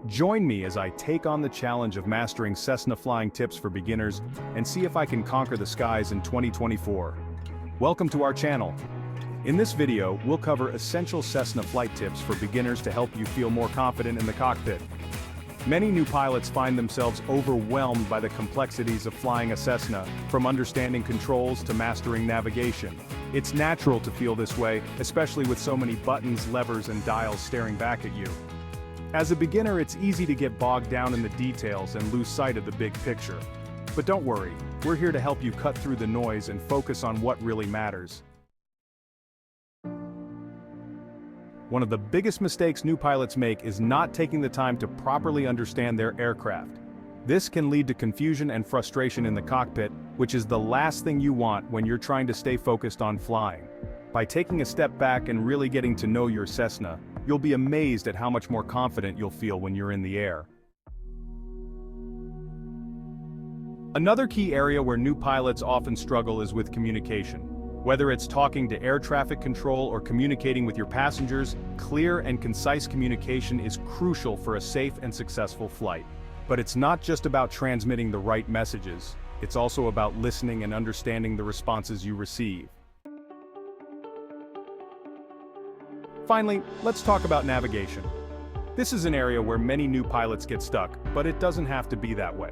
Join me as I take on the challenge of mastering Cessna flying tips for beginners and see if I can conquer the skies in 2024. Welcome to our channel. In this video, we'll cover essential Cessna flight tips for beginners to help you feel more confident in the cockpit. Many new pilots find themselves overwhelmed by the complexities of flying a Cessna, from understanding controls to mastering navigation. It's natural to feel this way, especially with so many buttons, levers, and dials staring back at you. As a beginner, it's easy to get bogged down in the details and lose sight of the big picture. But don't worry, we're here to help you cut through the noise and focus on what really matters. One of the biggest mistakes new pilots make is not taking the time to properly understand their aircraft. This can lead to confusion and frustration in the cockpit, which is the last thing you want when you're trying to stay focused on flying. By taking a step back and really getting to know your Cessna, you'll be amazed at how much more confident you'll feel when you're in the air. Another key area where new pilots often struggle is with communication. Whether it's talking to air traffic control or communicating with your passengers, clear and concise communication is crucial for a safe and successful flight. But it's not just about transmitting the right messages, it's also about listening and understanding the responses you receive. Finally, let's talk about navigation. This is an area where many new pilots get stuck, but it doesn't have to be that way.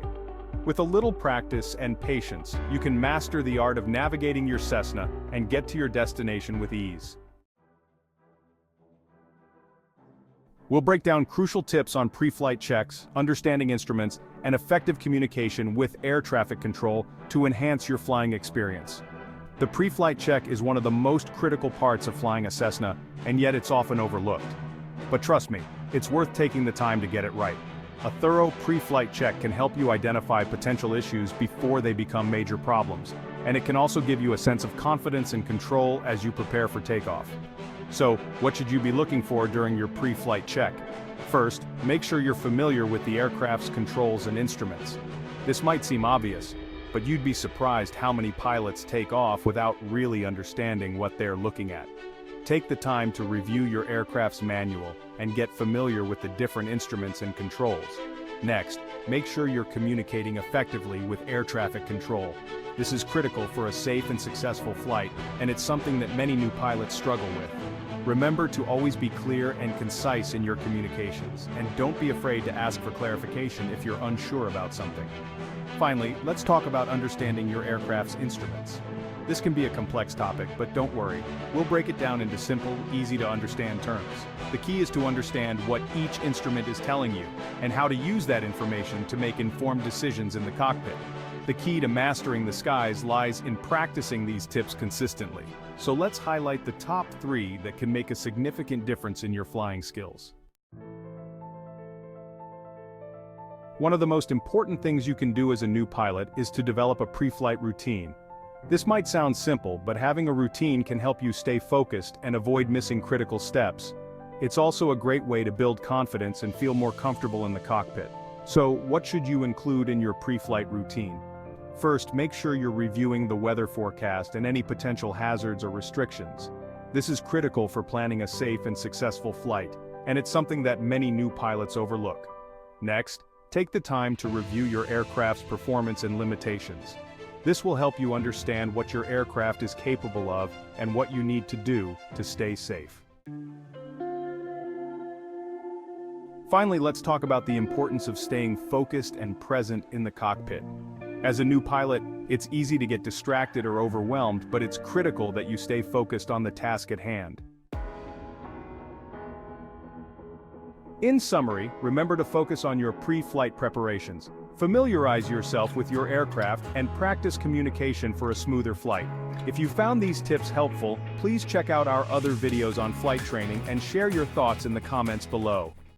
With a little practice and patience, you can master the art of navigating your Cessna and get to your destination with ease. We'll break down crucial tips on pre-flight checks, understanding instruments, and effective communication with air traffic control to enhance your flying experience. The pre-flight check is one of the most critical parts of flying a Cessna, and yet it's often overlooked. But trust me, it's worth taking the time to get it right. A thorough pre-flight check can help you identify potential issues before they become major problems, and it can also give you a sense of confidence and control as you prepare for takeoff. So, what should you be looking for during your pre-flight check? First, make sure you're familiar with the aircraft's controls and instruments. This might seem obvious, but you'd be surprised how many pilots take off without really understanding what they're looking at. Take the time to review your aircraft's manual and get familiar with the different instruments and controls. Next, make sure you're communicating effectively with air traffic control. This is critical for a safe and successful flight, and it's something that many new pilots struggle with. Remember to always be clear and concise in your communications, and don't be afraid to ask for clarification if you're unsure about something. Finally, let's talk about understanding your aircraft's instruments. This can be a complex topic, but don't worry, we'll break it down into simple, easy-to-understand terms. The key is to understand what each instrument is telling you, and how to use that information to make informed decisions in the cockpit. The key to mastering the skies lies in practicing these tips consistently. So let's highlight the top 3 that can make a significant difference in your flying skills. One of the most important things you can do as a new pilot is to develop a pre-flight routine. This might sound simple, but having a routine can help you stay focused and avoid missing critical steps. It's also a great way to build confidence and feel more comfortable in the cockpit. So, what should you include in your pre-flight routine? First, make sure you're reviewing the weather forecast and any potential hazards or restrictions. This is critical for planning a safe and successful flight, and it's something that many new pilots overlook. Next, take the time to review your aircraft's performance and limitations. This will help you understand what your aircraft is capable of and what you need to do to stay safe. Finally, let's talk about the importance of staying focused and present in the cockpit. As a new pilot, it's easy to get distracted or overwhelmed, but it's critical that you stay focused on the task at hand. In summary, remember to focus on your pre-flight preparations. Familiarize yourself with your aircraft and practice communication for a smoother flight. If you found these tips helpful, please check out our other videos on flight training and share your thoughts in the comments below.